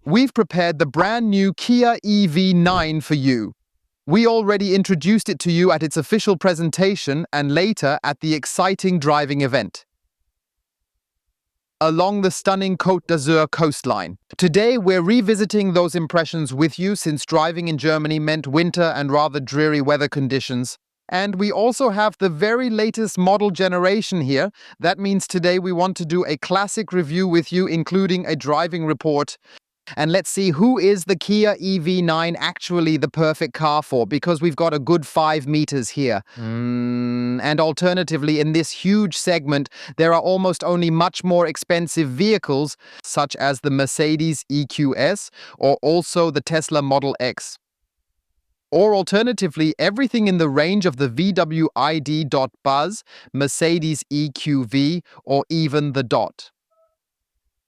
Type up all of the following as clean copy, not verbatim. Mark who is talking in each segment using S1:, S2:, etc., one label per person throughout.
S1: we've prepared the brand new Kia EV9 for you. We already introduced it to you at its official presentation and later at the exciting driving event along the stunning Côte d'Azur coastline. Today, we're revisiting those impressions with you since driving in Germany meant winter and rather dreary weather conditions. And we also have the very latest model generation here. That means today we want to do a classic review with you, including a driving report. And let's see, who is the Kia EV9 actually the perfect car for, because we've got a good 5 meters here. And alternatively, in this huge segment, there are almost only much more expensive vehicles, such as the Mercedes EQS or also the Tesla Model X. Or alternatively, everything in the range of the VW ID.Buzz, Mercedes EQV, or even the Dot.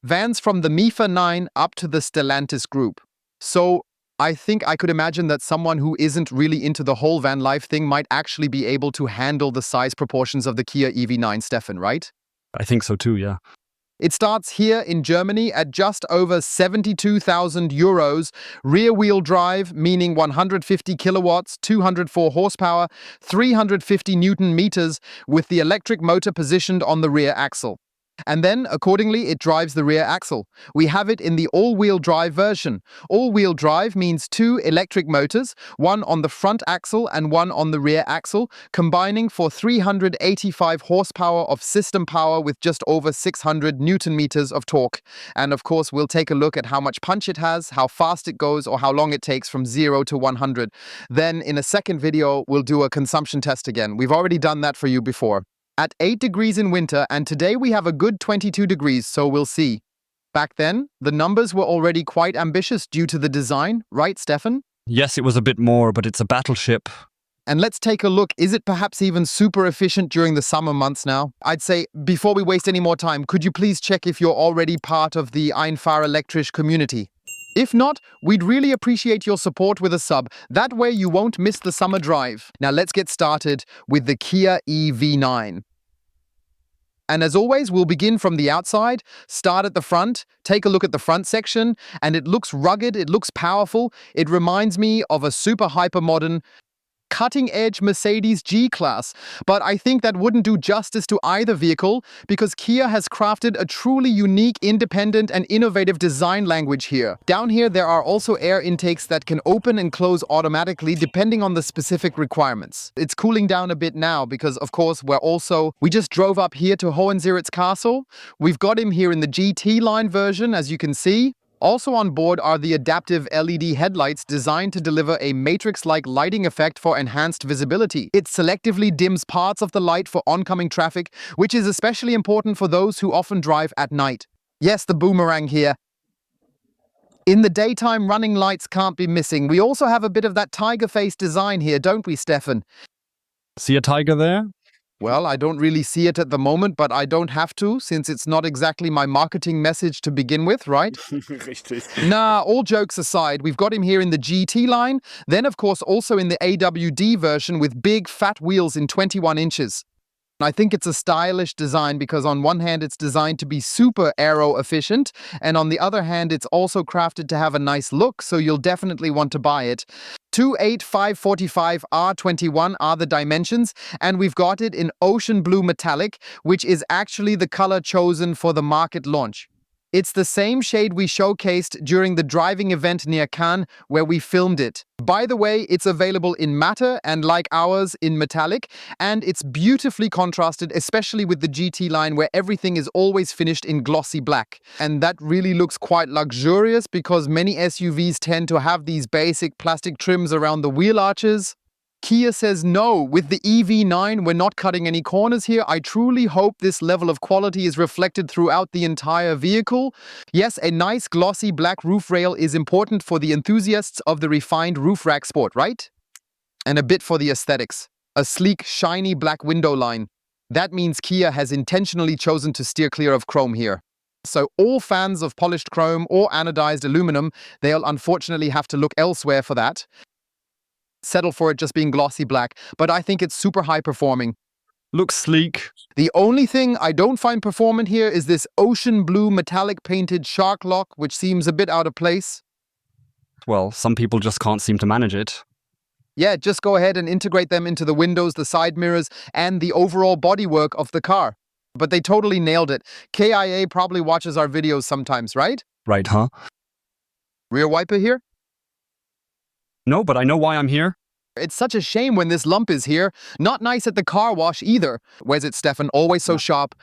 S1: Vans from the MIFA 9 up to the Stellantis group. So I think I could imagine that someone who isn't really into the whole van life thing might actually be able to handle the size proportions of the Kia EV9, Stefan, right?
S2: I think so too, yeah.
S1: It starts here in Germany at just over 72,000 euros, rear-wheel drive, meaning 150 kilowatts, 204 horsepower, 350 newton meters, with the electric motor positioned on the rear axle. And then, accordingly, it drives the rear axle. We have it in the all-wheel drive version. All-wheel drive means 2 electric motors, one on the front axle and one on the rear axle, combining for 385 horsepower of system power with just over 600 newton meters of torque. And of course, we'll take a look at how much punch it has, how fast it goes, or how long it takes from 0 to 100. Then, in a second video, we'll do a consumption test again. We've already done that for you before. At 8 degrees in winter, and today we have a good 22 degrees, so we'll see. Back then, the numbers were already quite ambitious due to the design, right, Stefan?
S2: Yes, it was a bit more, but it's a battleship.
S1: And let's take a look. Is it perhaps even super efficient during the summer months now? I'd say, before we waste any more time, could you please check if you're already part of the einfach elektrisch community? If not, we'd really appreciate your support with a sub. That way you won't miss the summer drive. Now let's get started with the Kia EV9. And as always, we'll begin from the outside, start at the front, take a look at the front section, and it looks rugged, it looks powerful. It reminds me of a super hyper-modern, cutting-edge Mercedes G-Class. But I think that wouldn't do justice to either vehicle, because Kia has crafted a truly unique, independent, and innovative design language here. Down here, there are also air intakes that can open and close automatically, depending on the specific requirements. It's cooling down a bit now, because of course, we just drove up here to Hohenzieritz Castle. We've got him here in the GT line version, as you can see. Also on board are the adaptive LED headlights designed to deliver a matrix-like lighting effect for enhanced visibility. It selectively dims parts of the light for oncoming traffic, which is especially important for those who often drive at night. Yes, the boomerang here. In the daytime, running lights can't be missing. We also have a bit of that tiger face design here, don't we, Stefan?
S2: See a tiger there?
S1: Well, I don't really see it at the moment, but I don't have to, since it's not exactly my marketing message to begin with, right?
S3: Richtig.
S1: Nah, all jokes aside, we've got him here in the GT line, then of course also in the AWD version with big fat wheels in 21 inches. I think it's a stylish design because on one hand it's designed to be super aero efficient, and on the other hand it's also crafted to have a nice look, so you'll definitely want to buy it. 28545 R21 are the dimensions, and we've got it in ocean blue metallic, which is actually the color chosen for the market launch. It's the same shade we showcased during the driving event near Cannes, where we filmed it. By the way, it's available in matte and, like ours, in metallic, and it's beautifully contrasted, especially with the GT line where everything is always finished in glossy black. And that really looks quite luxurious because many SUVs tend to have these basic plastic trims around the wheel arches. Kia says no, with the EV9 we're not cutting any corners here. I truly hope this level of quality is reflected throughout the entire vehicle. Yes, a nice glossy black roof rail is important for the enthusiasts of the refined roof rack sport, right? And a bit for the aesthetics. A sleek, shiny black window line. That means Kia has intentionally chosen to steer clear of chrome here. So all fans of polished chrome or anodized aluminum, they'll unfortunately have to look elsewhere for that. Settle for it just being glossy black, but I think it's super high performing.
S2: Looks sleek.
S1: The only thing I don't find performant here is this ocean blue metallic painted shark lock, which seems a bit out of place.
S2: Well, some people just can't seem to manage it.
S1: Yeah, just go ahead and integrate them into the windows, the side mirrors, and the overall bodywork of the car. But they totally nailed it. KIA probably watches our videos sometimes, right?
S2: Right, huh?
S1: Rear wiper here?
S2: No, but I know why I'm here.
S1: It's such a shame when this lump is here. Not nice at the car wash either. Where's it, Stefan? Always so sharp.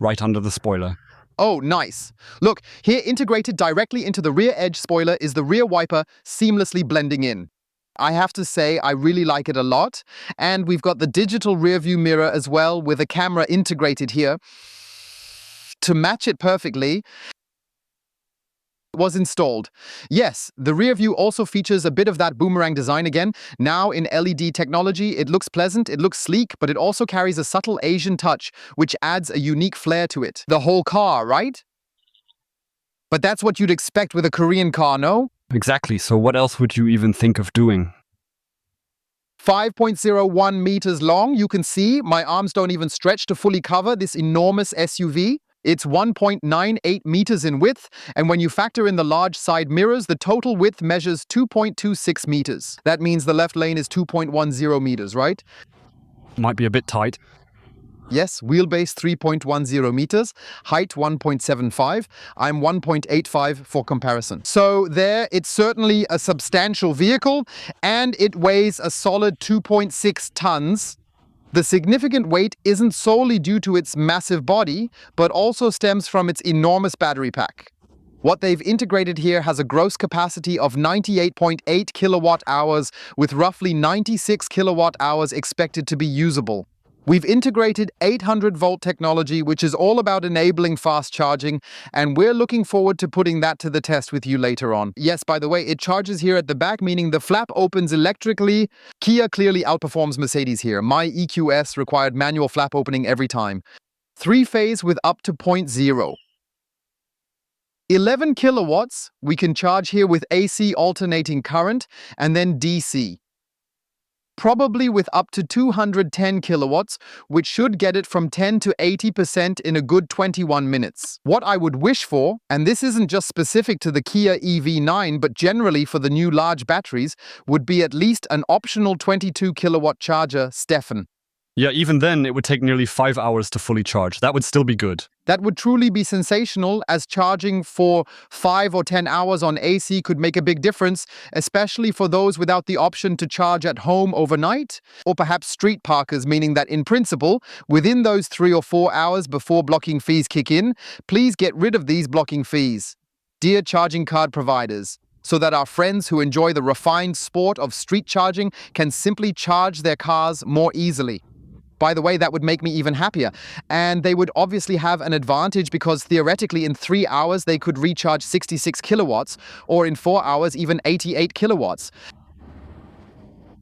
S2: Right under the spoiler.
S1: Oh, nice. Look, here integrated directly into the rear edge spoiler is the rear wiper seamlessly blending in. I have to say, I really like it a lot. And we've got the digital rear view mirror as well with a camera integrated here. To match it perfectly, was installed. Yes, the rear view also features a bit of that boomerang design again. Now in LED technology, it looks pleasant, it looks sleek, but it also carries a subtle Asian touch, which adds a unique flair to it. The whole car, right? But that's what you'd expect with a Korean car, no?
S2: Exactly, so what else would you even think of doing?
S1: 5.01 meters long, you can see my arms don't even stretch to fully cover this enormous SUV. It's 1.98 meters in width, and when you factor in the large side mirrors, the total width measures 2.26 meters. That means the left lane is 2.10 meters, right?
S2: Might be a bit tight.
S1: Yes, wheelbase 3.10 meters, height 1.75. I'm 1.85 for comparison. So there, it's certainly a substantial vehicle, and it weighs a solid 2.6 tons. The significant weight isn't solely due to its massive body, but also stems from its enormous battery pack. What they've integrated here has a gross capacity of 98.8 kilowatt hours, with roughly 96 kilowatt hours expected to be usable. We've integrated 800-volt technology, which is all about enabling fast charging, and we're looking forward to putting that to the test with you later on. Yes, by the way, it charges here at the back, meaning the flap opens electrically. Kia clearly outperforms Mercedes here. My EQS required manual flap opening every time. 3-phase with up to 0.0. 11 kilowatts, we can charge here with AC alternating current, and then DC. Probably with up to 210 kilowatts, which should get it from 10 to 80% in a good 21 minutes. What I would wish for, and this isn't just specific to the Kia EV9, but generally for the new large batteries, would be at least an optional 22 kilowatt charger, Stefan.
S2: Yeah, even then, it would take nearly 5 hours to fully charge. That would still be good.
S1: That would truly be sensational, as charging for 5 or 10 hours on AC could make a big difference, especially for those without the option to charge at home overnight, or perhaps street parkers, meaning that in principle, within those 3 or 4 hours before blocking fees kick in, please get rid of these blocking fees. Dear charging card providers, so that our friends who enjoy the refined sport of street charging can simply charge their cars more easily. By the way, that would make me even happier. And they would obviously have an advantage because theoretically in 3 hours they could recharge 66 kilowatts, or in 4 hours even 88 kilowatts.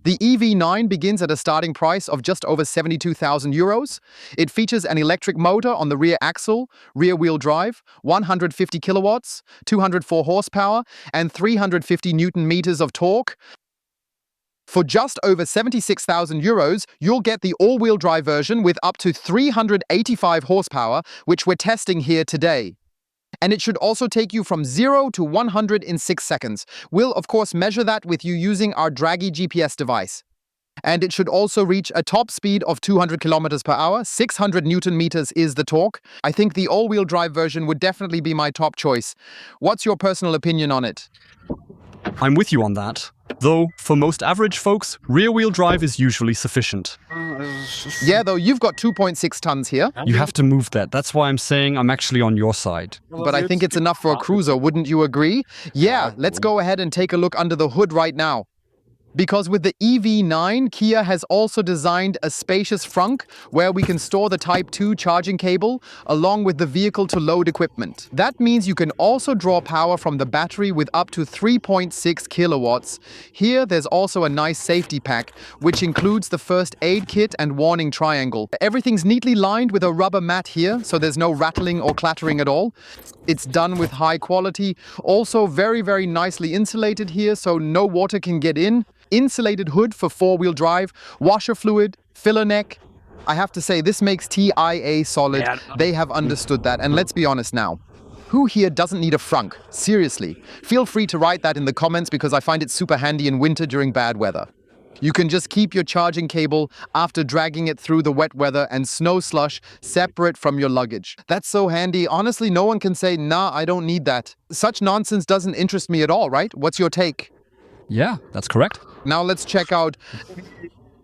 S1: The EV9 begins at a starting price of just over 72,000 euros. It features an electric motor on the rear axle, rear-wheel drive, 150 kilowatts, 204 horsepower, and 350 newton meters of torque. For just over 76,000 euros, you'll get the all-wheel drive version with up to 385 horsepower, which we're testing here today. And it should also take you from 0 to 100 in 6 seconds. We'll, of course, measure that with you using our Draghi GPS device. And it should also reach a top speed of 200 kilometers per hour. 600 newton meters is the torque. I think the all-wheel drive version would definitely be my top choice. What's your personal opinion on it?
S2: I'm with you on that. Though, for most average folks, rear-wheel drive is usually sufficient.
S1: Yeah, though you've got 2.6 tons here.
S2: You have to move that. That's why I'm saying I'm actually on your side.
S1: But I think it's enough for a cruiser, wouldn't you agree? Yeah, let's go ahead and take a look under the hood right now. Because with the EV9, Kia has also designed a spacious frunk where we can store the Type 2 charging cable along with the vehicle-to-load equipment. That means you can also draw power from the battery with up to 3.6 kilowatts. Here, there's also a nice safety pack, which includes the first aid kit and warning triangle. Everything's neatly lined with a rubber mat here, so there's no rattling or clattering at all. It's done with high quality. Also very, very nicely insulated here, so no water can get in. Insulated hood for four-wheel drive, washer fluid, filler neck. I have to say, this makes TIA solid.
S2: Yeah.
S1: They have understood that. And let's be honest now. Who here doesn't need a frunk? Seriously. Feel free to write that in the comments because I find it super handy in winter during bad weather. You can just keep your charging cable after dragging it through the wet weather and snow slush separate from your luggage. That's so handy. Honestly, no one can say, nah, I don't need that. Such nonsense doesn't interest me at all, right? What's your take?
S2: Yeah, that's correct.
S1: Now let's check out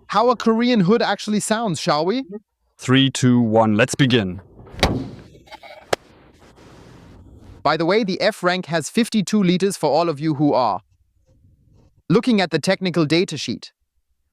S1: how a Korean hood actually sounds, shall we?
S2: 3, 2, 1, let's begin.
S1: By the way, the F rank has 52 liters for all of you who are looking at the technical data sheet.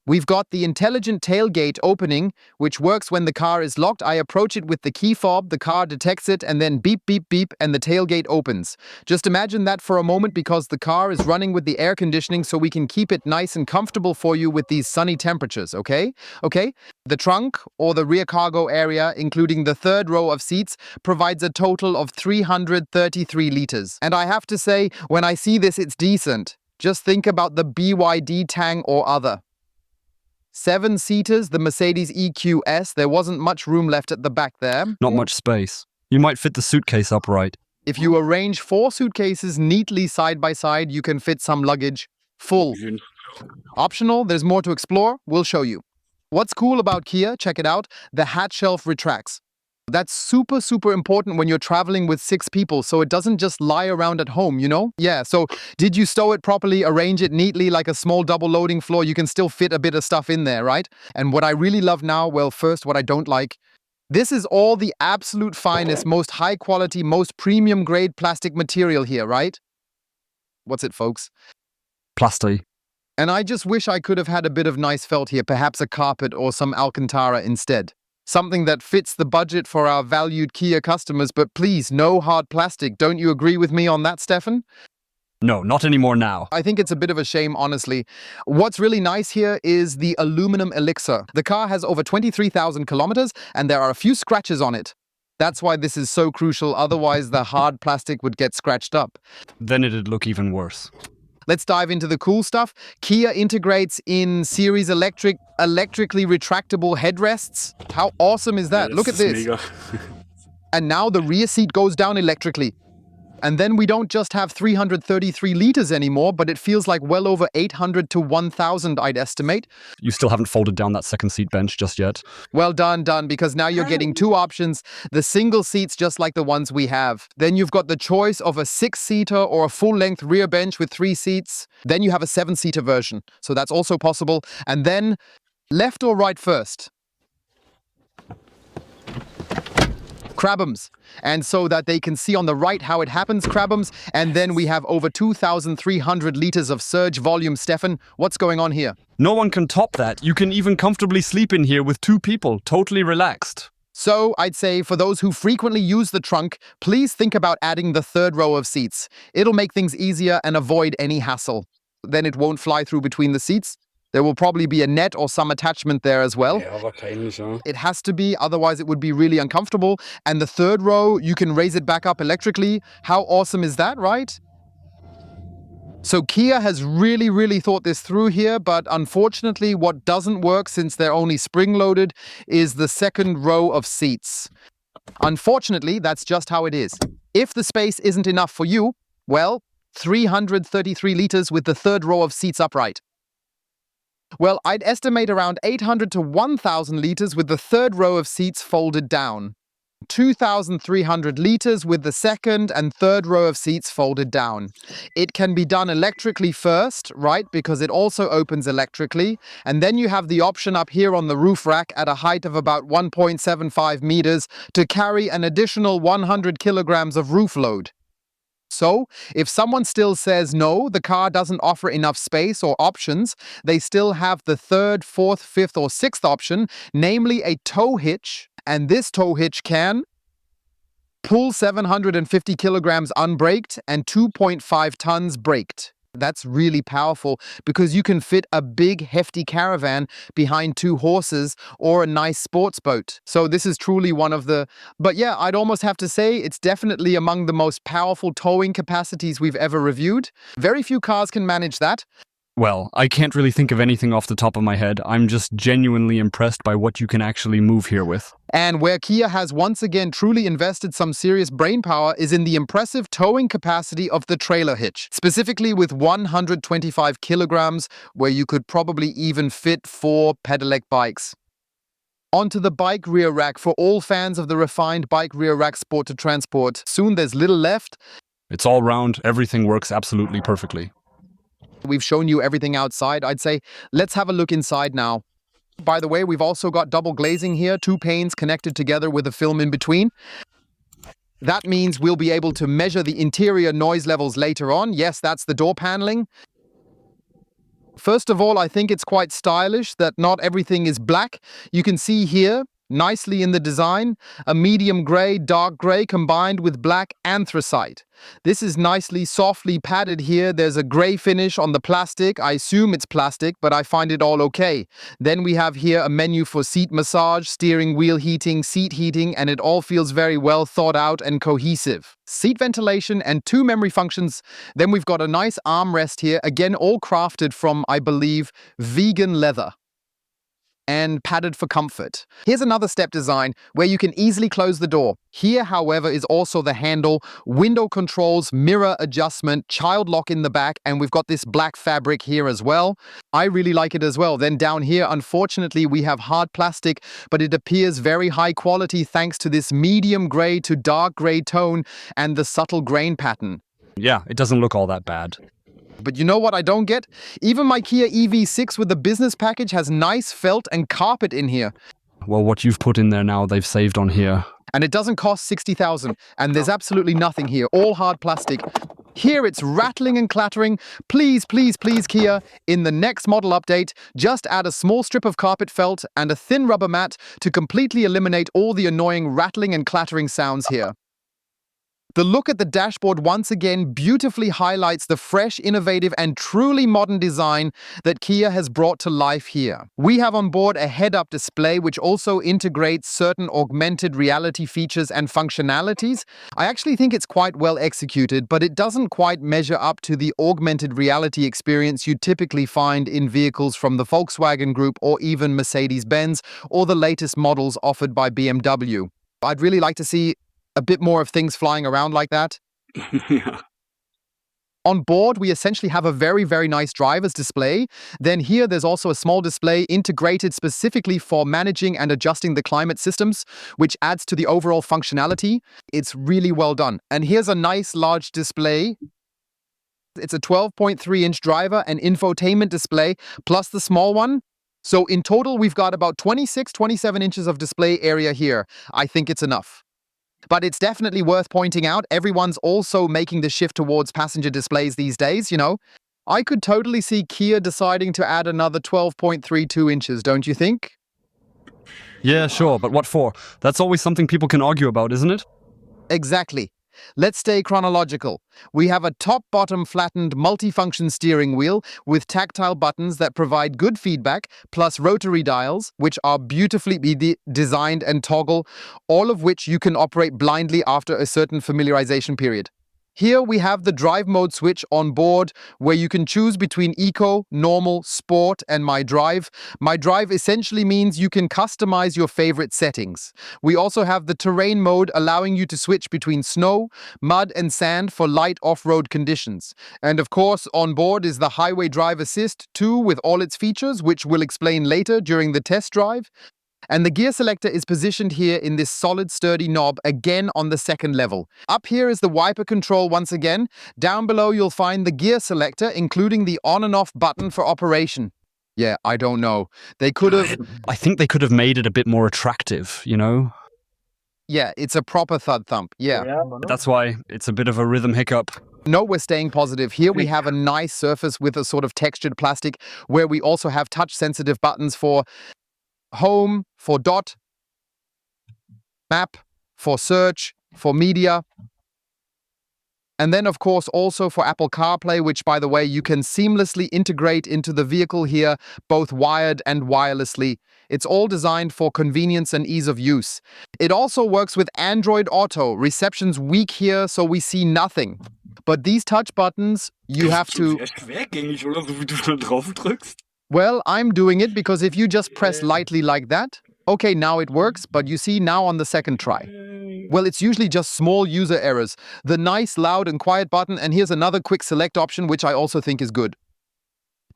S1: We've got the intelligent tailgate opening, which works when the car is locked. I approach it with the key fob, the car detects it, and then beep, beep, beep, and the tailgate opens. Just imagine that for a moment because the car is running with the air conditioning so we can keep it nice and comfortable for you with these sunny temperatures, okay? Okay? The trunk, or the rear cargo area, including the third row of seats, provides a total of 333 liters. And I have to say, when I see this, it's decent. Just think about the BYD Tang or other. 7-seaters, the Mercedes EQS, there wasn't much room left at the back there.
S2: Not much space. You might fit the suitcase upright.
S1: If you arrange 4 suitcases neatly side by side, you can fit some luggage full. Optional, there's more to explore, we'll show you. What's cool about Kia, check it out, the hatch shelf retracts. That's super, super important when you're traveling with 6 people, so it doesn't just lie around at home, you know? Yeah, so did you stow it properly, arrange it neatly like a small double loading floor? You can still fit a bit of stuff in there, right? And what I really love now, well, first, what I don't like, this is all the absolute finest, most high quality, most premium grade plastic material here, right? What's it, folks?
S2: Plasty.
S1: And I just wish I could have had a bit of nice felt here, perhaps a carpet or some Alcantara instead. Something that fits the budget for our valued Kia customers, but please, no hard plastic. Don't you agree with me on that, Stefan?
S2: No, not anymore now.
S1: I think it's a bit of a shame, honestly. What's really nice here is the aluminum elixir. The car has over 23,000 kilometers, and there are a few scratches on it. That's why this is so crucial, otherwise the hard plastic would get scratched up.
S2: Then it'd look even worse.
S1: Let's dive into the cool stuff. Kia integrates in series electrically retractable headrests. How awesome is that? Look at this. And now the rear seat goes down electrically. And then we don't just have 333 liters anymore, but it feels like well over 800 to 1,000, I'd estimate.
S2: You still haven't folded down that second seat bench just yet.
S1: Well done, because now you're getting 2 options. The single seats just like the ones we have. Then you've got the choice of a 6-seater or a full-length rear bench with 3 seats. Then you have a 7-seater version, so that's also possible. And then left or right first? Crabums. And so that they can see on the right how it happens, crabums. And then we have over 2,300 liters of surge volume. Stefan, what's going on here?
S2: No one can top that. You can even comfortably sleep in here with 2 people, totally relaxed.
S1: So I'd say for those who frequently use the trunk, please think about adding the 3rd row of seats. It'll make things easier and avoid any hassle. Then it won't fly through between the seats. There will probably be a net or some attachment there as well. It has to be, otherwise it would be really uncomfortable. And the 3rd row, you can raise it back up electrically. How awesome is that, right? So Kia has really thought this through here, but unfortunately what doesn't work since they're only spring-loaded is the 2nd row of seats. Unfortunately, that's just how it is. If the space isn't enough for you, well, 333 liters with the 3rd row of seats upright. Well, I'd estimate around 800 to 1,000 liters with the 3rd row of seats folded down. 2,300 liters with the 2nd and 3rd row of seats folded down. It can be done electrically first, right, because it also opens electrically. And then you have the option up here on the roof rack at a height of about 1.75 meters to carry an additional 100 kilograms of roof load. So, if someone still says no, the car doesn't offer enough space or options, they still have the 3rd, 4th, 5th, or 6th option, namely a tow hitch, and this tow hitch can pull 750 kilograms unbraked and 2.5 tons braked. That's really powerful because you can fit a big, hefty caravan behind 2 horses or a nice sports boat. So this is truly one of the... But yeah, I'd almost have to say it's definitely among the most powerful towing capacities we've ever reviewed. Very few cars can manage that.
S2: Well, I can't really think of anything off the top of my head. I'm just genuinely impressed by what you can actually move here with.
S1: And where Kia has once again truly invested some serious brainpower is in the impressive towing capacity of the trailer hitch, specifically with 125 kilograms, where you could probably even fit 4 pedelec bikes. Onto the bike rear rack for all fans of the refined bike rear rack sport to transport. Soon there's little left.
S2: It's all round, everything works absolutely perfectly.
S1: We've shown you everything outside. I'd say let's have a look inside now. By the way, we've also got double glazing here, 2 panes connected together with a film in between. That means we'll be able to measure the interior noise levels later on. Yes, that's the door paneling. First of all, I think it's quite stylish that not everything is black. You can see here, nicely in the design, a medium grey, dark grey combined with black anthracite. This is nicely, softly padded here. There's a grey finish on the plastic. I assume it's plastic, but I find it all okay. Then we have here a menu for seat massage, steering wheel heating, seat heating, and it all feels very well thought out and cohesive. Seat ventilation and 2 memory functions. Then we've got a nice armrest here, again all crafted from, I believe, vegan leather and padded for comfort. Here's another step design where you can easily close the door. Here, however, is also the handle, window controls, mirror adjustment, child lock in the back, and we've got this black fabric here as well. I really like it as well. Then down here, unfortunately, we have hard plastic, but it appears very high quality thanks to this medium grey to dark grey tone and the subtle grain pattern.
S2: Yeah, it doesn't look all that bad.
S1: But you know what I don't get? Even my Kia EV6 with the business package has nice felt and carpet in here.
S2: Well, what you've put in there now, they've saved on here.
S1: And it doesn't cost 60,000. And there's absolutely nothing here, all hard plastic. Here it's rattling and clattering. Please, please, please, Kia, in the next model update, just add a small strip of carpet felt and a thin rubber mat to completely eliminate all the annoying rattling and clattering sounds here. The look at the dashboard once again beautifully highlights the fresh, innovative, and truly modern design that Kia has brought to life here. We have on board a head-up display which also integrates certain augmented reality features and functionalities. I actually think it's quite well executed, but it doesn't quite measure up to the augmented reality experience you typically find in vehicles from the Volkswagen Group or even Mercedes-Benz or the latest models offered by BMW. I'd really like to see a bit more of things flying around like that.
S2: Yeah.
S1: On board, we essentially have a very, very nice driver's display. Then here, there's also a small display integrated specifically for managing and adjusting the climate systems, which adds to the overall functionality. It's really well done. And here's a nice large display. It's a 12.3-inch driver and infotainment display, plus the small one. So in total, we've got about 26, 27 inches of display area here. I think it's enough. But it's definitely worth pointing out, everyone's also making the shift towards passenger displays these days, you know. I could totally see Kia deciding to add another 12.32 inches, don't you think?
S2: Yeah, sure, but what for? That's always something people can argue about, isn't it?
S1: Exactly. Let's stay chronological. We have a top-bottom flattened multifunction steering wheel with tactile buttons that provide good feedback, plus rotary dials, which are beautifully designed and toggle, all of which you can operate blindly after a certain familiarization period. Here we have the drive mode switch on board where you can choose between Eco, Normal, Sport and My Drive. My Drive essentially means you can customize your favorite settings. We also have the terrain mode allowing you to switch between snow, mud and sand for light off-road conditions. And of course on board is the Highway Drive Assist 2 with all its features, which we'll explain later during the test drive. And the gear selector is positioned here in this solid, sturdy knob, again on the second level. Up here is the wiper control once again. Down below you'll find the gear selector, including the on and off button for operation. Yeah, I don't know. They could have...
S2: I think they could have made it a bit more attractive, you know?
S1: Yeah, it's a proper thud thump, yeah.
S2: That's why it's a bit of a rhythm hiccup.
S1: No, we're staying positive. Here we have a nice surface with a sort of textured plastic, where we also have touch-sensitive buttons for home, for dot, map, for search, for media. And then, of course, also for Apple CarPlay, which, by the way, you can seamlessly integrate into the vehicle here, both wired and wirelessly. It's all designed for convenience and ease of use. It also works with Android Auto. Reception's weak here, so we see nothing. But these touch buttons, you have to...
S3: Sehr schwergängig, oder? So wie du da drauf drückst.
S1: Well, I'm doing it because if you just press lightly like that, okay, now it works, but you see now on the second try. Well, it's usually just small user errors. The nice, loud and quiet button, and here's another quick select option, which I also think is good.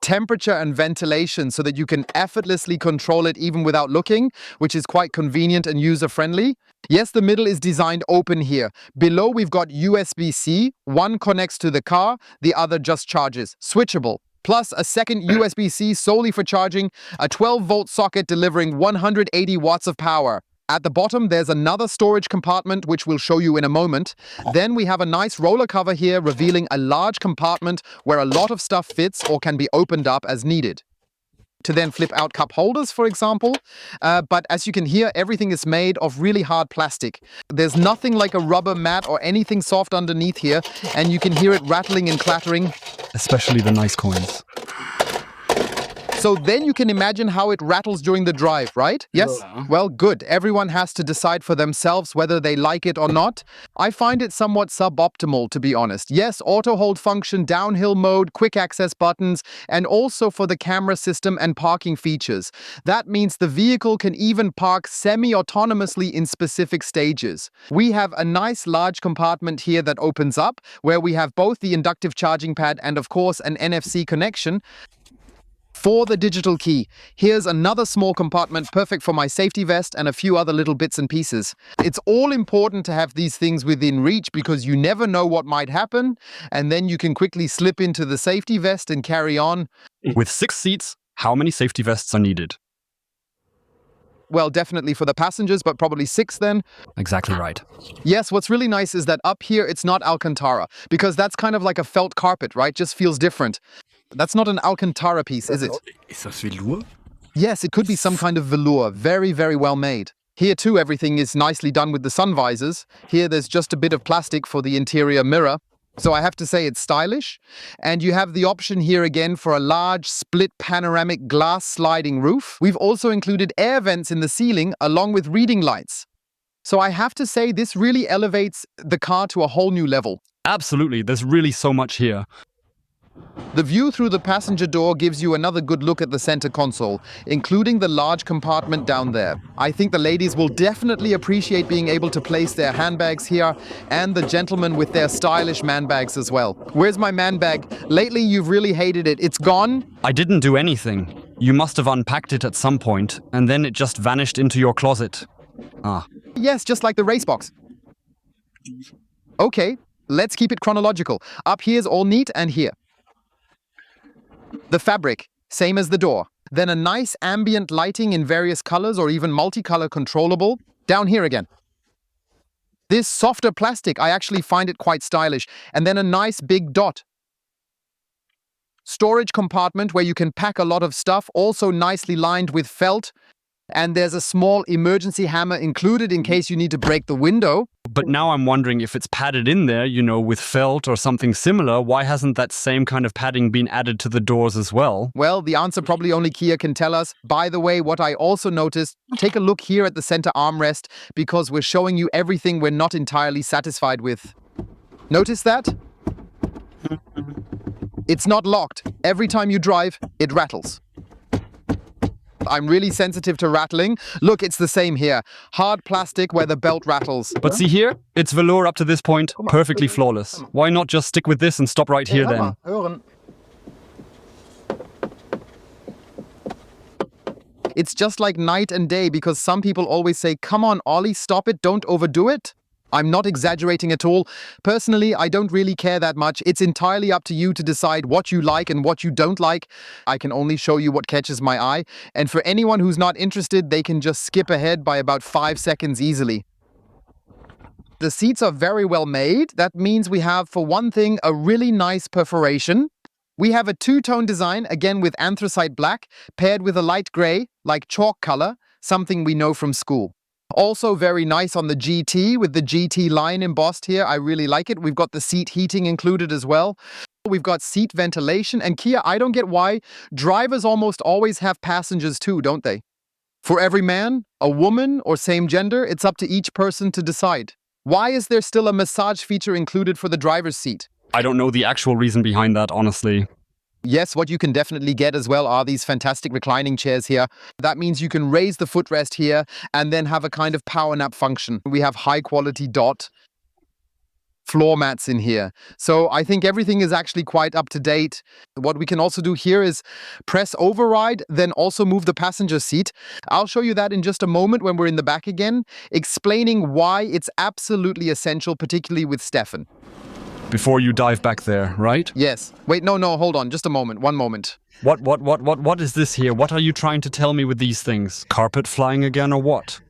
S1: Temperature and ventilation so that you can effortlessly control it even without looking, which is quite convenient and user-friendly. Yes, the middle is designed open here. Below we've got USB-C, one connects to the car, the other just charges. Switchable. Plus a second USB-C solely for charging, a 12-volt socket delivering 180 watts of power. At the bottom, there's another storage compartment, which we'll show you in a moment. Then we have a nice roller cover here, revealing a large compartment where a lot of stuff fits or can be opened up as needed. To then flip out cup holders, for example. But as you can hear, everything is made of really hard plastic. There's nothing like a rubber mat or anything soft underneath here, and you can hear it rattling and clattering.
S2: Especially the nice coins.
S1: So then you can imagine how it rattles during the drive, right? Yes?
S3: Yeah.
S1: Well, good. Everyone has to decide for themselves whether they like it or not. I find it somewhat suboptimal, to be honest. Yes, auto hold function, downhill mode, quick access buttons, and also for the camera system and parking features. That means the vehicle can even park semi-autonomously in specific stages. We have a nice large compartment here that opens up, where we have both the inductive charging pad and, of course, an NFC connection. For the digital key, here's another small compartment perfect for my safety vest and a few other little bits and pieces. It's all important to have these things within reach because you never know what might happen, and then you can quickly slip into the safety vest and carry on.
S2: With 6 seats, how many safety vests are needed?
S1: Well, definitely for the passengers, but probably 6 then.
S2: Exactly right.
S1: Yes, what's really nice is that up here it's not Alcantara, because that's kind of like a felt carpet, right? Just feels different. That's not an Alcantara piece, is it?
S3: Ist das Velour?
S1: Yes, it could be some kind of velour. Very, very well made. Here too, everything is nicely done with the sun visors. Here there's just a bit of plastic for the interior mirror. So I have to say it's stylish. And you have the option here again for a large split panoramic glass sliding roof. We've also included air vents in the ceiling along with reading lights. So I have to say this really elevates the car to a whole new level.
S2: Absolutely, there's really so much here.
S1: The view through the passenger door gives you another good look at the center console, including the large compartment down there. I think the ladies will definitely appreciate being able to place their handbags here, and the gentlemen with their stylish man bags as well. Where's my man bag? Lately you've really hated it. It's gone?
S2: I didn't do anything. You must have unpacked it at some point, and then it just vanished into your closet. Ah.
S1: Yes, just like the race box. Okay, let's keep it chronological. Up here's all neat, and here. The fabric, same as the door. Then a nice ambient lighting in various colors or even multicolor controllable. Down here again. This softer plastic, I actually find it quite stylish. And then a nice big dot. Storage compartment where you can pack a lot of stuff, also nicely lined with felt. And there's a small emergency hammer included in case you need to break the window.
S2: But now I'm wondering if it's padded in there, you know, with felt or something similar, why hasn't that same kind of padding been added to the doors as well?
S1: Well, the answer probably only Kia can tell us. By the way, what I also noticed, take a look here at the center armrest because we're showing you everything we're not entirely satisfied with. Notice that? It's not locked. Every time you drive, it rattles. I'm really sensitive to rattling. Look, it's the same here. Hard plastic where the belt rattles.
S2: But see here, it's velour up to this point, perfectly flawless. Why not just stick with this and stop right here then?
S1: It's just like night and day because some people always say, come on, Ollie, stop it, don't overdo it. I'm not exaggerating at all. Personally, I don't really care that much. It's entirely up to you to decide what you like and what you don't like. I can only show you what catches my eye. And for anyone who's not interested, they can just skip ahead by about 5 seconds easily. The seats are very well made. That means we have, for one thing, a really nice perforation. We have a two-tone design, again with anthracite black, paired with a light gray, like chalk color, something we know from school. Also very nice on the GT with the GT line embossed here. I really like it. We've got the seat heating included as well. We've got seat ventilation. And Kia, I don't get why drivers almost always have passengers too, don't they? For every man, a woman, or same gender, it's up to each person to decide. Why is there still a massage feature included for the driver's seat?
S2: I don't know the actual reason behind that, honestly.
S1: Yes, what you can definitely get as well are these fantastic reclining chairs here. That means you can raise the footrest here and then have a kind of power nap function. We have high quality dot floor mats in here. So I think everything is actually quite up to date. What we can also do here is press override, then also move the passenger seat. I'll show you that in just a moment when we're in the back again, explaining why it's absolutely essential, particularly with Stefan.
S2: Before you dive back there, right?
S1: Yes. Wait, no, hold on. Just a moment. One moment.
S2: What is this here? What are you trying to tell me with these things? Carpet flying again or what?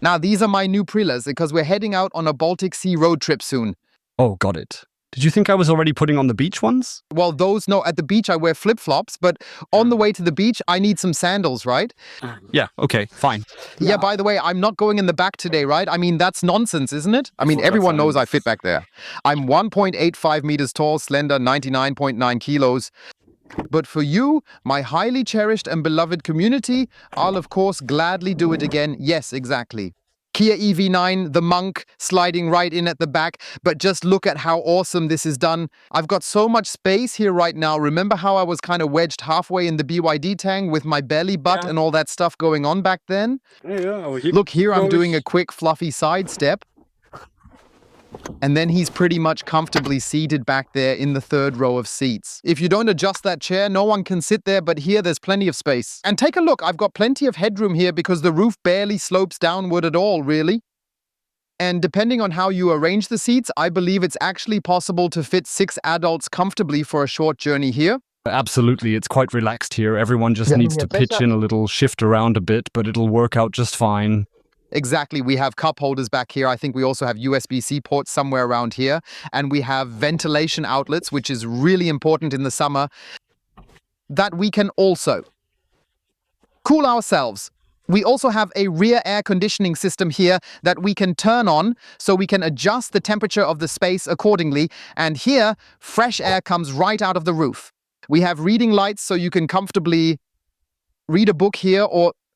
S1: Now, these are my new Prillas because we're heading out on a Baltic Sea road trip soon.
S2: Oh, got it. Did you think I was already putting on the beach ones?
S1: Well, those, no, at the beach I wear flip-flops, but on the way to the beach I need some sandals, right?
S2: Yeah, okay, fine.
S1: Yeah, by the way, I'm not going in the back today, right? I mean, that's nonsense, isn't it? I mean, everyone knows I fit back there. I'm 1.85 meters tall, slender, 99.9 kilos. But for you, my highly cherished and beloved community, I'll of course gladly do it again. Yes, exactly. Kia EV9, the monk, sliding right in at the back, but just look at how awesome this is done. I've got so much space here right now. Remember how I was kind of wedged halfway in the BYD Tang with my belly butt and all that stuff going on back then? Look, here I'm doing a quick fluffy sidestep. And then he's pretty much comfortably seated back there in the third row of seats. If you don't adjust that chair, no one can sit there, but here there's plenty of space. And take a look, I've got plenty of headroom here because the roof barely slopes downward at all, really. And depending on how you arrange the seats, I believe it's actually possible to fit 6 adults comfortably for a short journey here.
S2: Absolutely, it's quite relaxed here. Everyone just needs to pitch in a little, shift around a bit, but it'll work out just fine.
S1: Exactly. We have cup holders back here. I think we also have USB-C ports somewhere around here. And we have ventilation outlets, which is really important in the summer, that we can also cool ourselves. We also have a rear air conditioning system here that we can turn on so we can adjust the temperature of the space accordingly. And here, fresh air comes right out of the roof. We have reading lights so you can comfortably read a book here,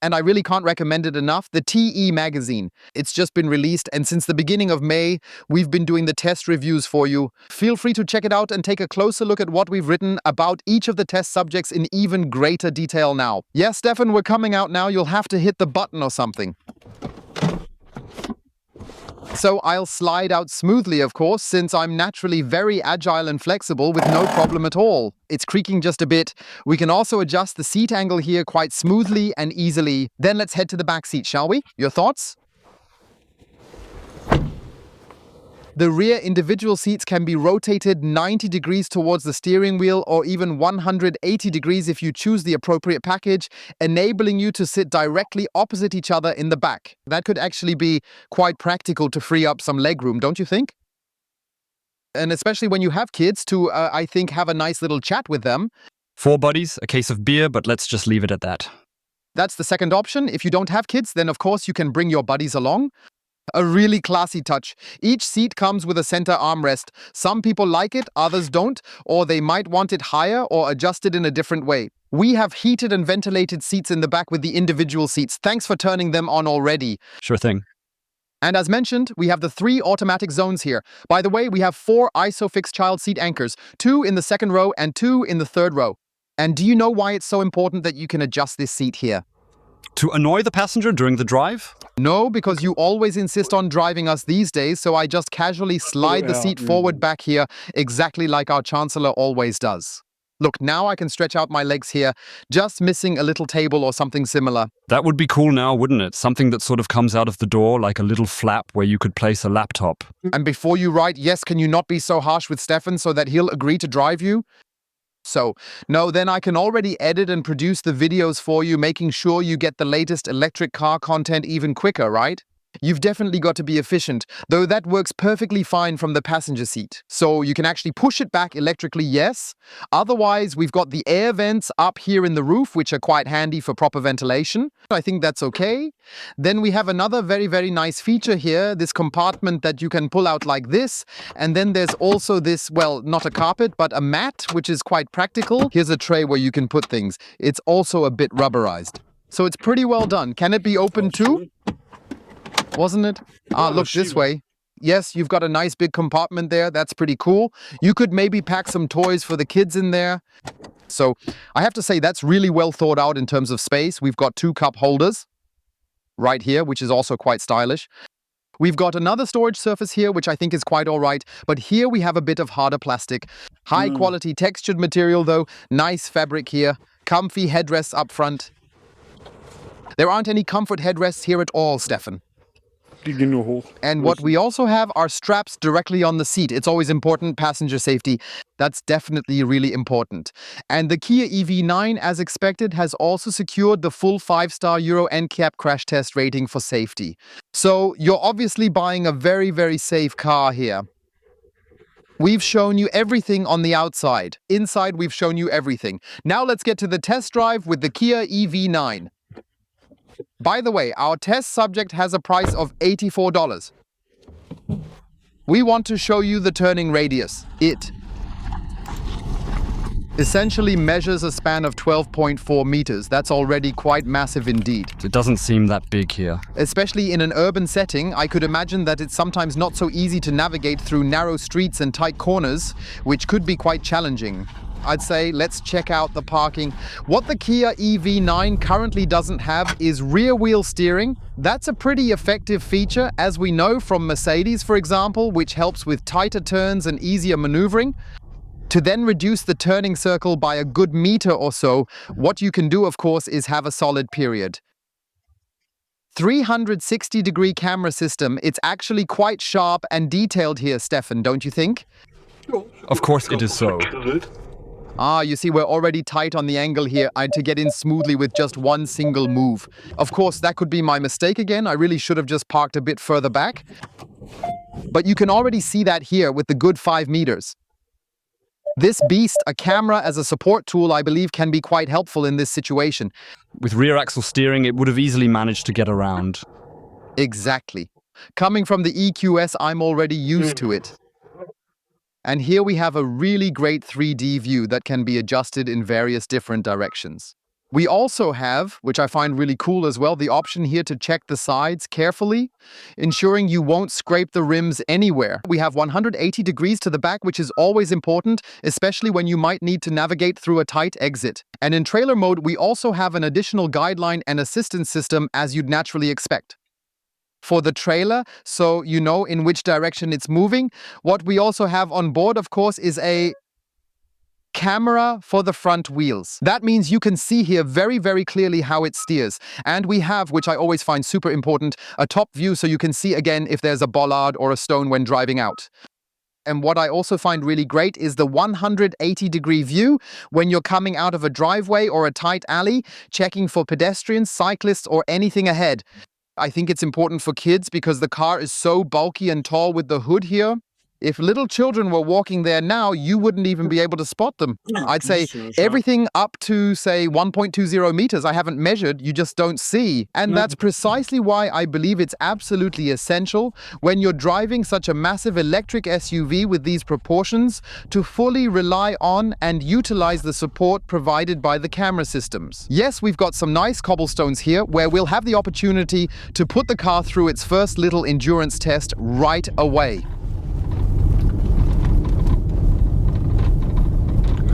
S1: and I really can't recommend it enough, the TE magazine. It's just been released, and since the beginning of May, we've been doing the test reviews for you. Feel free to check it out and take a closer look at what we've written about each of the test subjects in even greater detail now. Yes, Stefan, we're coming out now. You'll have to hit the button or something. So I'll slide out smoothly, of course, since I'm naturally very agile and flexible with no problem at all. It's creaking just a bit. We can also adjust the seat angle here quite smoothly and easily. Then let's head to the back seat, shall we? Your thoughts? The rear individual seats can be rotated 90 degrees towards the steering wheel or even 180 degrees if you choose the appropriate package, enabling you to sit directly opposite each other in the back. That could actually be quite practical to free up some legroom, don't you think? And especially when you have kids to, I think, have a nice little chat with them.
S2: 4 buddies, a case of beer, but let's just leave it at that.
S1: That's the second option. If you don't have kids, then of course you can bring your buddies along. A really classy touch. Each seat comes with a center armrest. Some people like it, others don't, or they might want it higher or adjusted in a different way. We have heated and ventilated seats in the back with the individual seats. Thanks for turning them on already.
S2: Sure thing.
S1: And as mentioned, we have the 3 automatic zones here. By the way, we have 4 ISOFIX child seat anchors, 2 in the second row and 2 in the third row. And do you know why it's so important that you can adjust this seat here?
S2: To annoy the passenger during the drive?
S1: No, because you always insist on driving us these days, so I just casually slide the seat forward back here, exactly like our Chancellor always does. Look, now I can stretch out my legs here, just missing a little table or something similar.
S2: That would be cool now, wouldn't it? Something that sort of comes out of the door like a little flap where you could place a laptop.
S1: And before you write, yes, can you not be so harsh with Stefan so that he'll agree to drive you? So, no, then I can already edit and produce the videos for you, making sure you get the latest electric car content even quicker, right? You've definitely got to be efficient, though that works perfectly fine from the passenger seat. So you can actually push it back electrically, yes. Otherwise, we've got the air vents up here in the roof, which are quite handy for proper ventilation. I think that's okay. Then we have another very, very nice feature here, this compartment that you can pull out like this. And then there's also this, well, not a carpet, but a mat, which is quite practical. Here's a tray where you can put things. It's also a bit rubberized. So it's pretty well done. Can it be open too? Wasn't it? Look this way. Yes, you've got a nice big compartment there. That's pretty cool. You could maybe pack some toys for the kids in there. So I have to say that's really well thought out in terms of space. We've got 2 cup holders right here, which is also quite stylish. We've got another storage surface here, which I think is quite all right. But here we have a bit of harder plastic. High quality textured material though. Nice fabric here. Comfy headrests up front. There aren't any comfort headrests here at all, Stefan.
S3: Die gehen nur hoch.
S1: And what we also have are straps directly on the seat. It's always important, passenger safety. That's definitely really important. And the Kia EV9, as expected, has also secured the full 5-star Euro NCAP crash test rating for safety. So you're obviously buying a very, very safe car here. We've shown you everything on the outside. Inside, we've shown you everything. Now let's get to the test drive with the Kia EV9. By the way, our test subject has a price of $84. We want to show you the turning radius. It essentially measures a span of 12.4 meters. That's already quite massive indeed.
S2: It doesn't seem that big here.
S1: Especially in an urban setting, I could imagine that it's sometimes not so easy to navigate through narrow streets and tight corners, which could be quite challenging. I'd say let's check out the parking. What the Kia EV9 currently doesn't have is rear wheel steering. That's a pretty effective feature, as we know from Mercedes, for example, which helps with tighter turns and easier maneuvering. To then reduce the turning circle by a good meter or so, what you can do, of course, is have a solid period. 360-degree camera system. It's actually quite sharp and detailed here, Stefan, don't you think?
S2: Of course it is so.
S1: Ah, you see, we're already tight on the angle here to get in smoothly with just one single move. Of course, that could be my mistake again. I really should have just parked a bit further back. But you can already see that here with the good 5 meters. This beast, a camera as a support tool, I believe can be quite helpful in this situation.
S2: With rear axle steering, it would have easily managed to get around.
S1: Exactly. Coming from the EQS, I'm already used to it. And here we have a really great 3D view that can be adjusted in various different directions. We also have, which I find really cool as well, the option here to check the sides carefully, ensuring you won't scrape the rims anywhere. We have 180 degrees to the back, which is always important, especially when you might need to navigate through a tight exit. And in trailer mode, we also have an additional guideline and assistance system, as you'd naturally expect. For the trailer, so you know in which direction it's moving. What we also have on board, of course, is a camera for the front wheels. That means you can see here very, very clearly how it steers. And we have, which I always find super important, a top view so you can see again if there's a bollard or a stone when driving out. And what I also find really great is the 180-degree view when you're coming out of a driveway or a tight alley, checking for pedestrians, cyclists, or anything ahead. I think it's important for kids because the car is so bulky and tall with the hood here. If little children were walking there now, you wouldn't even be able to spot them. I'd say everything up to, say, 1.20 meters I haven't measured, you just don't see. And that's precisely why I believe it's absolutely essential when you're driving such a massive electric SUV with these proportions to fully rely on and utilize the support provided by the camera systems. Yes, we've got some nice cobblestones here where we'll have the opportunity to put the car through its first little endurance test right away.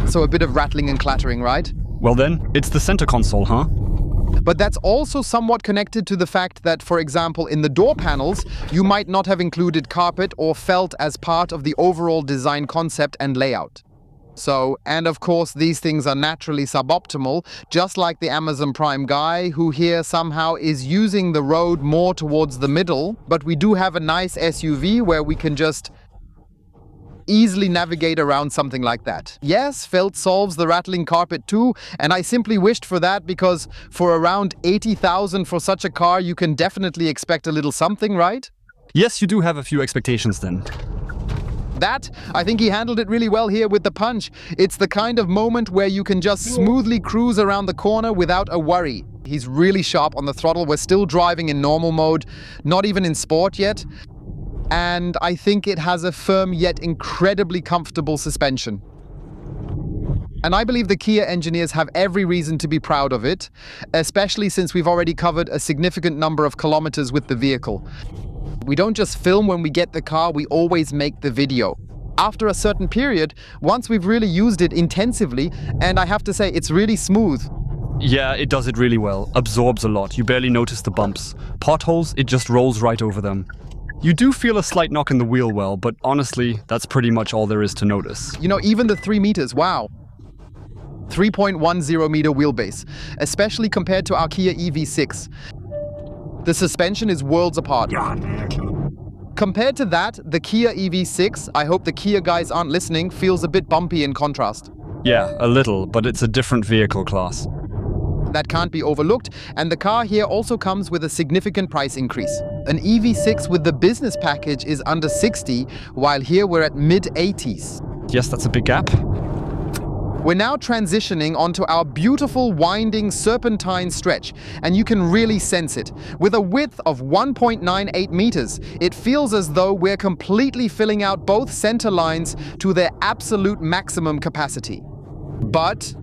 S1: So a bit of rattling and clattering, right?
S2: Well then, it's the center console, huh?
S1: But that's also somewhat connected to the fact that, for example, in the door panels, you might not have included carpet or felt as part of the overall design concept and layout. So, and of course, these things are naturally suboptimal, just like the Amazon Prime guy, who here somehow is using the road more towards the middle. But we do have a nice SUV where we can just easily navigate around something like that. Yes, felt solves the rattling carpet too, and I simply wished for that because for around 80,000 for such a car, you can definitely expect a little something, right?
S2: Yes, you do have a few expectations then.
S1: That, I think he handled it really well here with the punch. It's the kind of moment where you can just smoothly cruise around the corner without a worry. He's really sharp on the throttle. We're still driving in normal mode, not even in sport yet. And I think it has a firm yet incredibly comfortable suspension. And I believe the Kia engineers have every reason to be proud of it, especially since we've already covered a significant number of kilometers with the vehicle. We don't just film when we get the car, we always make the video. After a certain period, once we've really used it intensively, and I have to say, it's really smooth.
S2: Yeah, it does it really well. Absorbs a lot. You barely notice the bumps. Potholes, it just rolls right over them. You do feel a slight knock in the wheel well, but honestly, that's pretty much all there is to notice.
S1: You know, even the 3 meters, wow. 3.10 meter wheelbase, especially compared to our Kia EV6. The suspension is worlds apart. Compared to that, the Kia EV6, I hope the Kia guys aren't listening, feels a bit bumpy in contrast.
S2: Yeah, a little, but it's a different vehicle class.
S1: That can't be overlooked, and the car here also comes with a significant price increase. An EV6 with the business package is under 60, while here we're at mid-80s.
S2: Yes, that's a big gap.
S1: We're now transitioning onto our beautiful winding serpentine stretch, and you can really sense it. With a width of 1.98 meters, it feels as though we're completely filling out both center lines to their absolute maximum capacity. But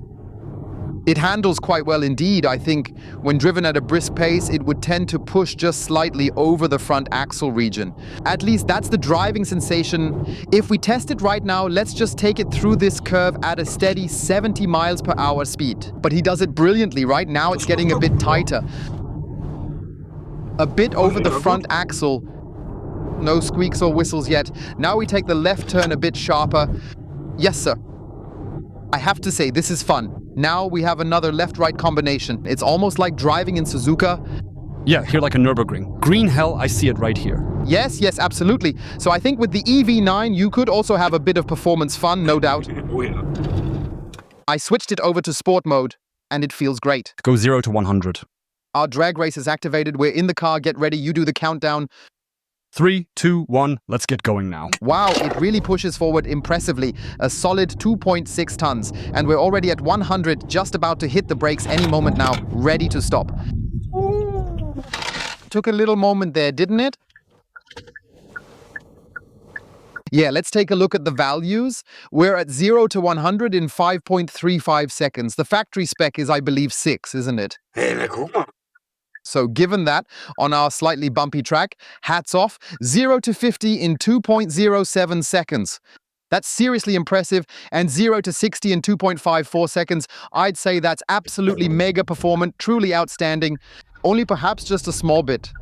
S1: it handles quite well indeed. I think when driven at a brisk pace, it would tend to push just slightly over the front axle region. At least that's the driving sensation. If we test it right now, let's just take it through this curve at a steady 70 miles per hour speed. But he does it brilliantly. Right now it's getting a bit tighter. A bit over the front axle. No squeaks or whistles yet. Now we take the left turn a bit sharper. Yes, sir. I have to say, this is fun. Now we have another left-right combination. It's almost like driving in Suzuka.
S2: Yeah, here like a Nürburgring. Green hell, I see it right here.
S1: Yes, absolutely. So I think with the EV9, you could also have a bit of performance fun, no doubt. I switched it over to sport mode, and it feels great.
S2: Go 0 to 100.
S1: Our drag race is activated. We're in the car. Get ready. You do the countdown.
S2: 3, 2, 1, let's get going now.
S1: Wow, it really pushes forward impressively. A solid 2.6 tons. And we're already at 100, just about to hit the brakes any moment now, ready to stop. Took a little moment there, didn't it? Yeah, let's take a look at the values. We're at 0 to 100 in 5.35 seconds. The factory spec is, I believe, 6, isn't it? So given that, on our slightly bumpy track, hats off, 0 to 50 in 2.07 seconds. That's seriously impressive, and 0 to 60 in 2.54 seconds, I'd say that's absolutely mega performant, truly outstanding, only perhaps just a small bit.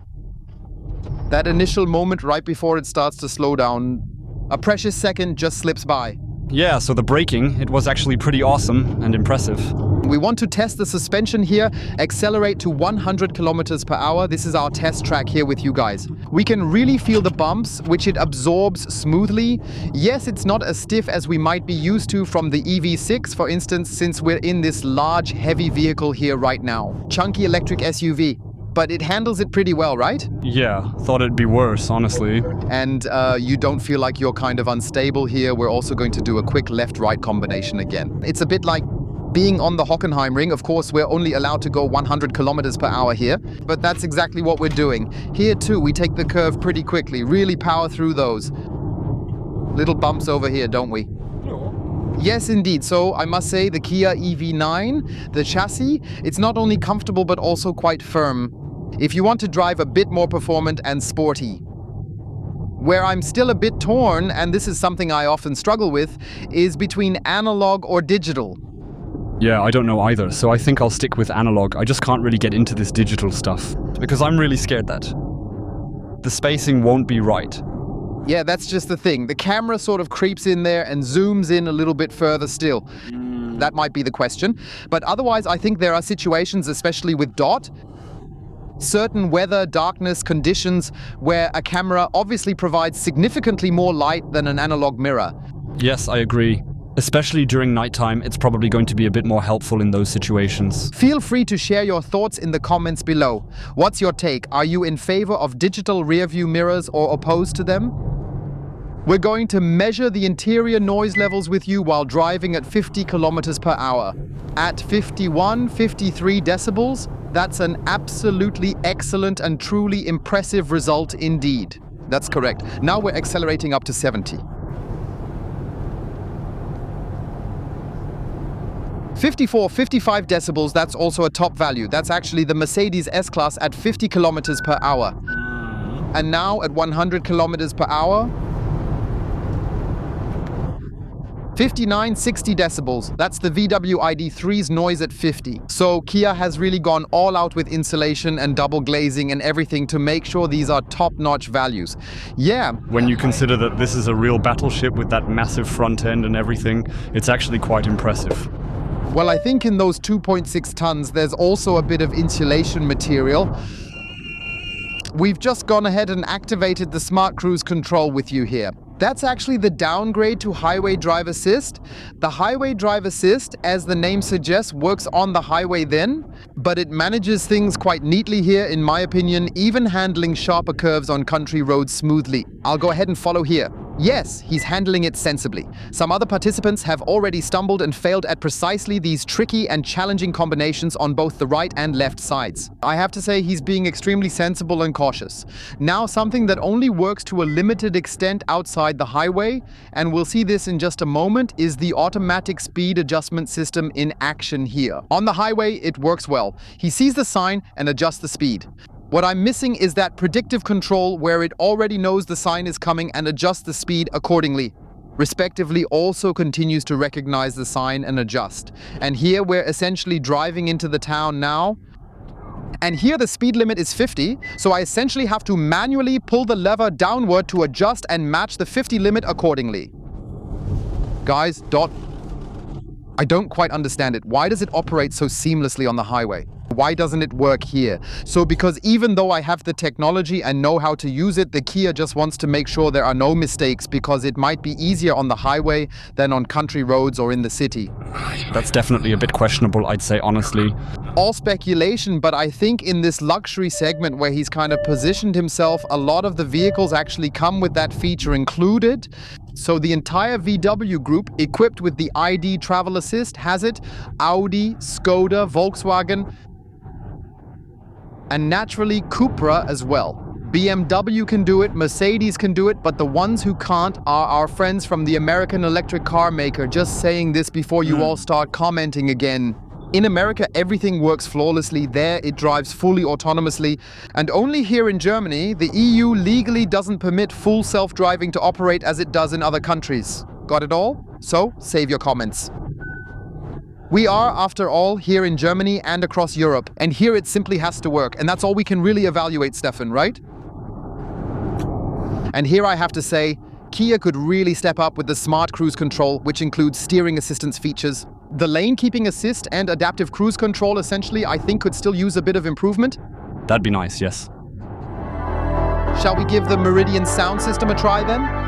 S1: That initial moment right before it starts to slow down, a precious second just slips by.
S2: Yeah, so the braking, it was actually pretty awesome and impressive.
S1: We want to test the suspension here, accelerate to 100 kilometers per hour. This is our test track here with you guys. We can really feel the bumps, which it absorbs smoothly. Yes, it's not as stiff as we might be used to from the EV6, for instance, since we're in this large, heavy vehicle here right now. Chunky electric SUV. But it handles it pretty well, right?
S2: Yeah, thought it'd be worse, honestly.
S1: And you don't feel like you're kind of unstable here. We're also going to do a quick left-right combination again. It's a bit like being on the Hockenheimring. Of course, we're only allowed to go 100 kilometers per hour here, but that's exactly what we're doing. Here too, we take the curve pretty quickly, really power through those. Little bumps over here, don't we? Yes, indeed. So I must say the Kia EV9, the chassis, it's not only comfortable but also quite firm. If you want to drive a bit more performant and sporty. Where I'm still a bit torn, and this is something I often struggle with, is between analog or digital.
S2: Yeah, I don't know either, so I think I'll stick with analog. I just can't really get into this digital stuff, because I'm really scared that the spacing won't be right.
S1: Yeah, that's just the thing. The camera sort of creeps in there and zooms in a little bit further still. That might be the question. But otherwise, I think there are situations, especially with DOT, certain weather, darkness, conditions, where a camera obviously provides significantly more light than an analog mirror.
S2: Yes, I agree. Especially during nighttime, it's probably going to be a bit more helpful in those situations.
S1: Feel free to share your thoughts in the comments below. What's your take? Are you in favor of digital rearview mirrors or opposed to them? We're going to measure the interior noise levels with you while driving at 50 kilometers per hour. At 51, 53 decibels, that's an absolutely excellent and truly impressive result indeed. That's correct. Now we're accelerating up to 70. 54, 55 decibels, that's also a top value. That's actually the Mercedes S-Class at 50 kilometers per hour. And now at 100 kilometers per hour, 59-60 decibels. That's the VW ID3's noise at 50. So Kia has really gone all out with insulation and double glazing and everything to make sure these are top-notch values. Yeah.
S2: When you consider that this is a real battleship with that massive front end and everything, it's actually quite impressive.
S1: Well, I think in those 2.6 tons, there's also a bit of insulation material. We've just gone ahead and activated the Smart Cruise Control with you here. That's actually the downgrade to Highway Drive Assist. The Highway Drive Assist, as the name suggests, works on the highway then, but it manages things quite neatly here, in my opinion, even handling sharper curves on country roads smoothly. I'll go ahead and follow here. Yes, he's handling it sensibly. Some other participants have already stumbled and failed at precisely these tricky and challenging combinations on both the right and left sides. I have to say he's being extremely sensible and cautious. Now, something that only works to a limited extent outside the highway, and we'll see this in just a moment, is the automatic speed adjustment system in action here. On the highway, it works well. He sees the sign and adjusts the speed. What I'm missing is that predictive control where it already knows the sign is coming and adjusts the speed accordingly. Respectively, also continues to recognize the sign and adjust. And here we're essentially driving into the town now. And here the speed limit is 50, so I essentially have to manually pull the lever downward to adjust and match the 50 limit accordingly. Guys, I don't quite understand it. Why does it operate so seamlessly on the highway? Why doesn't it work here? So because even though I have the technology and know how to use it, the Kia just wants to make sure there are no mistakes because it might be easier on the highway than on country roads or in the city.
S2: That's definitely a bit questionable, I'd say, honestly.
S1: All speculation, but I think in this luxury segment where he's kind of positioned himself, a lot of the vehicles actually come with that feature included. So the entire VW group, equipped with the ID Travel Assist, has it. Audi, Skoda, Volkswagen, and naturally Cupra as well. BMW can do it, Mercedes can do it, but the ones who can't are our friends from the American electric car maker. Just saying this before you all start commenting again. In America, everything works flawlessly. There, it drives fully autonomously. And only here in Germany, the EU legally doesn't permit full self-driving to operate as it does in other countries. Got it all? So, save your comments. We are, after all, here in Germany and across Europe, and here it simply has to work, and that's all we can really evaluate, Stefan, right? And here I have to say, Kia could really step up with the Smart Cruise Control, which includes steering assistance features. The lane keeping assist and adaptive cruise control essentially, I think, could still use a bit of improvement.
S2: That'd be nice, yes.
S1: Shall we give the Meridian sound system a try then?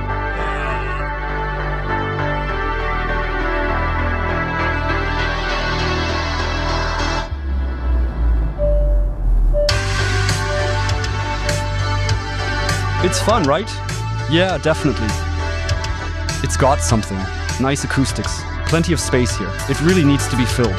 S2: It's fun, right? Yeah, definitely. It's got something. Nice acoustics. Plenty of space here. It really needs to be filled.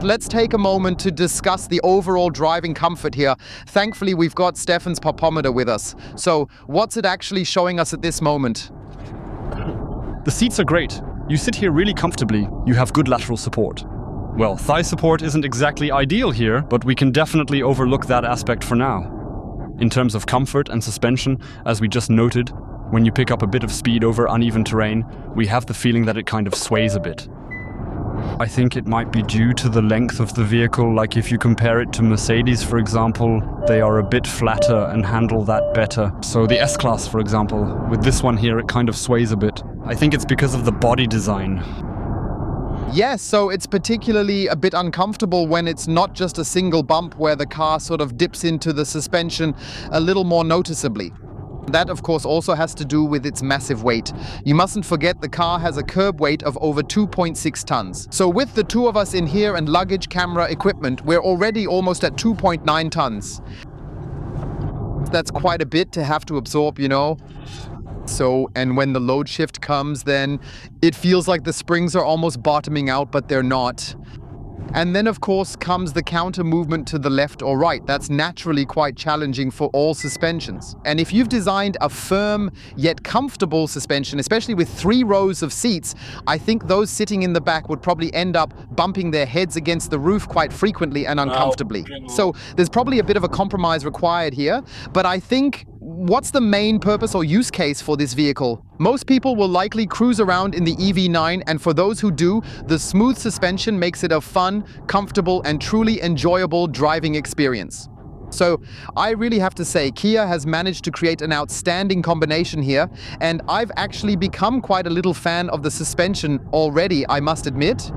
S1: Let's take a moment to discuss the overall driving comfort here. Thankfully, we've got Stefan's popometer with us. So, what's it actually showing us at this moment?
S2: The seats are great. You sit here really comfortably. You have good lateral support. Well, thigh support isn't exactly ideal here, but we can definitely overlook that aspect for now. In terms of comfort and suspension, as we just noted, when you pick up a bit of speed over uneven terrain, we have the feeling that it kind of sways a bit. I think it might be due to the length of the vehicle, like if you compare it to Mercedes, for example, they are a bit flatter and handle that better. So the S-Class, for example, with this one here, it kind of sways a bit. I think it's because of the body design.
S1: Yes, so it's particularly a bit uncomfortable when it's not just a single bump where the car sort of dips into the suspension a little more noticeably. That, of course, also has to do with its massive weight. You mustn't forget the car has a curb weight of over 2.6 tons. So with the two of us in here and luggage, camera, equipment, we're already almost at 2.9 tons. That's quite a bit to have to absorb, you know. So, and when the load shift comes, then it feels like the springs are almost bottoming out, but they're not. And then, of course, comes the counter movement to the left or right. That's naturally quite challenging for all suspensions. And if you've designed a firm yet comfortable suspension, especially with 3 rows of seats, I think those sitting in the back would probably end up bumping their heads against the roof quite frequently and uncomfortably. So there's probably a bit of a compromise required here. But I think, what's the main purpose or use case for this vehicle? Most people will likely cruise around in the EV9, and for those who do, the smooth suspension makes it a fun, comfortable, and truly enjoyable driving experience. So I really have to say, Kia has managed to create an outstanding combination here, and I've actually become quite a little fan of the suspension already, I must admit.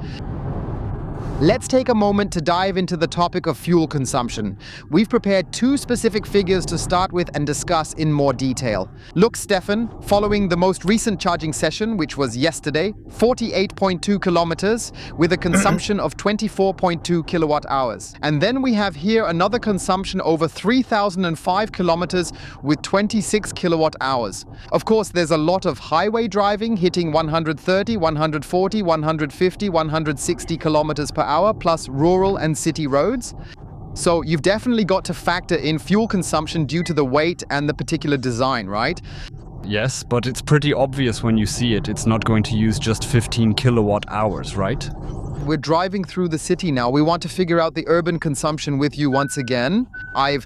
S1: Let's take a moment to dive into the topic of fuel consumption. We've prepared 2 specific figures to start with and discuss in more detail. Look, Stefan, following the most recent charging session, which was yesterday, 48.2 kilometers with a consumption of 24.2 kilowatt hours. And then we have here another consumption over 3,005 kilometers with 26 kilowatt hours. Of course, there's a lot of highway driving, hitting 130, 140, 150, 160 kilometers per hour, plus rural and city roads. So you've definitely got to factor in fuel consumption due to the weight and the particular design, right?
S2: Yes, but it's pretty obvious when you see it. It's not going to use just 15 kilowatt hours, right?
S1: We're driving through the city now. We want to figure out the urban consumption with you once again. I've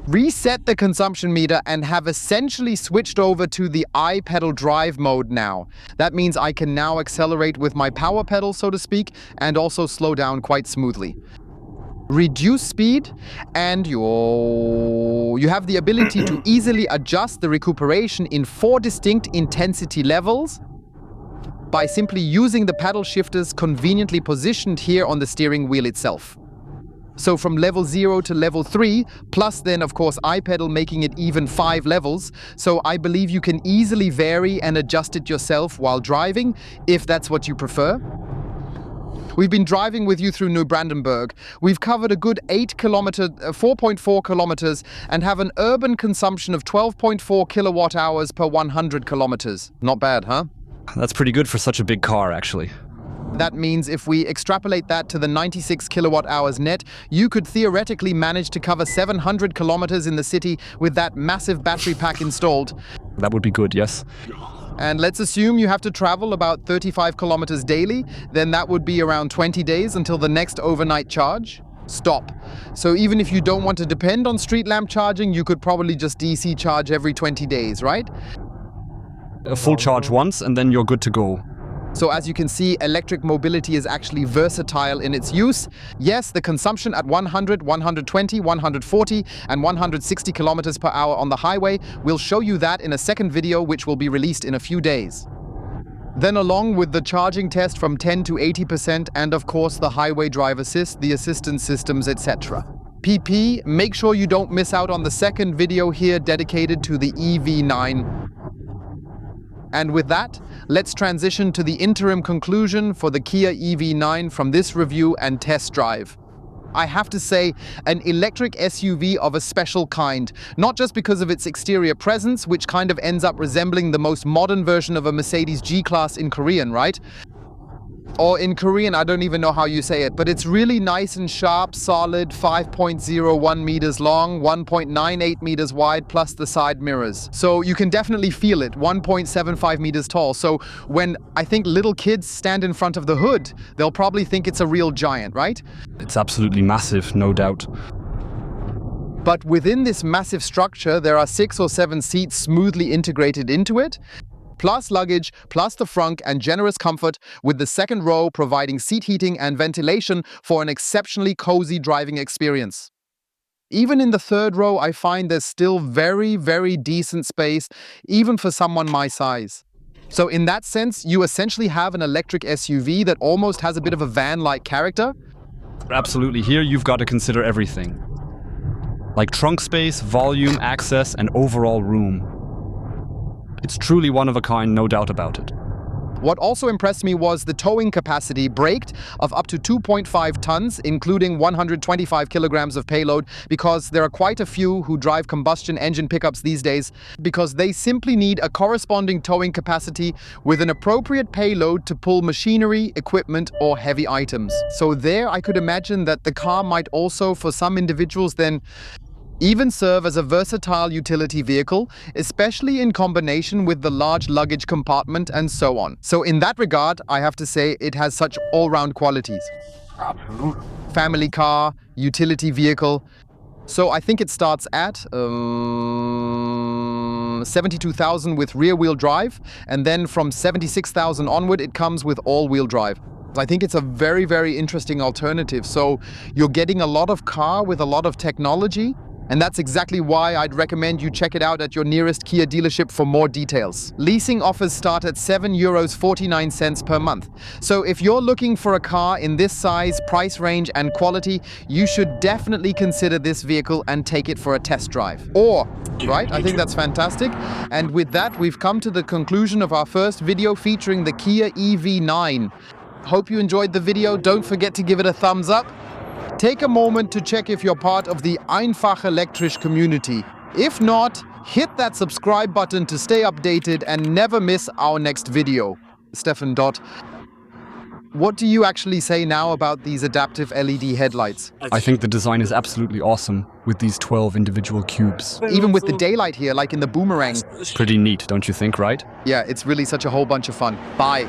S1: reset the consumption meter and have essentially switched over to the I-pedal drive mode now. That means I can now accelerate with my power pedal, so to speak, and also slow down quite smoothly. Reduce speed, and you have the ability to easily adjust the recuperation in 4 distinct intensity levels by simply using the paddle shifters conveniently positioned here on the steering wheel itself. So from level 0 to level 3, plus then of course I-pedal making it even 5 levels. So I believe you can easily vary and adjust it yourself while driving, if that's what you prefer. We've been driving with you through New Brandenburg. We've covered a good 4.4 kilometers and have an urban consumption of 12.4 kilowatt hours per 100 kilometers. Not bad, huh?
S2: That's pretty good for such a big car, actually.
S1: That means if we extrapolate that to the 96 kilowatt hours net, you could theoretically manage to cover 700 kilometers in the city with that massive battery pack installed.
S2: That would be good, yes.
S1: And let's assume you have to travel about 35 kilometers daily, then that would be around 20 days until the next overnight charge. Stop. So even if you don't want to depend on street lamp charging, you could probably just DC charge every 20 days, right?
S2: A full charge once and then you're good to go.
S1: So as you can see, electric mobility is actually versatile in its use. Yes, the consumption at 100, 120, 140 and 160 kilometers per hour on the highway. We'll show you that in a second video, which will be released in a few days. Then along with the charging test from 10 to 80% and of course the highway drive assist, the assistance systems, etc. PP, make sure you don't miss out on the second video here dedicated to the EV9. And with that, let's transition to the interim conclusion for the Kia EV9 from this review and test drive. I have to say, an electric SUV of a special kind, not just because of its exterior presence, which kind of ends up resembling the most modern version of a Mercedes G-Class in Korean, right? Or in Korean, I don't even know how you say it, but it's really nice and sharp, solid, 5.01 meters long, 1.98 meters wide, plus the side mirrors. So you can definitely feel it, 1.75 meters tall. So when I think little kids stand in front of the hood, they'll probably think it's a real giant, right?
S2: It's absolutely massive, no doubt.
S1: But within this massive structure, there are 6 or 7 seats smoothly integrated into it, plus luggage, plus the frunk and generous comfort, with the second row providing seat heating and ventilation for an exceptionally cozy driving experience. Even in the third row, I find there's still very, very decent space, even for someone my size. So in that sense, you essentially have an electric SUV that almost has a bit of a van-like character.
S2: Absolutely, here you've got to consider everything. Like trunk space, volume, access, and overall room. It's truly one of a kind, no doubt about it.
S1: What also impressed me was the towing capacity braked of up to 2.5 tons, including 125 kilograms of payload, because there are quite a few who drive combustion engine pickups these days, because they simply need a corresponding towing capacity with an appropriate payload to pull machinery, equipment, or heavy items. So there I could imagine that the car might also, for some individuals, then even serve as a versatile utility vehicle, especially in combination with the large luggage compartment and so on. So in that regard, I have to say it has such all-round qualities. Family car, utility vehicle. So I think it starts at 72,000 with rear-wheel drive, and then from 76,000 onward, it comes with all-wheel drive. I think it's a very, very interesting alternative. So you're getting a lot of car with a lot of technology, and that's exactly why I'd recommend you check it out at your nearest Kia dealership for more details. Leasing offers start at €7.49 per month. So if you're looking for a car in this size, price range and quality, you should definitely consider this vehicle and take it for a test drive. Right? I think that's fantastic. And with that, we've come to the conclusion of our first video featuring the Kia EV9. Hope you enjoyed the video. Don't forget to give it a thumbs up. Take a moment to check if you're part of the einfach elektrisch community. If not, hit that subscribe button to stay updated and never miss our next video. Stefan Dott, what do you actually say now about these adaptive LED headlights?
S2: I think the design is absolutely awesome with these 12 individual cubes.
S1: Even with the daylight here, like in the Boomerang.
S2: Pretty neat, don't you think, right?
S1: Yeah, it's really such a whole bunch of fun. Bye.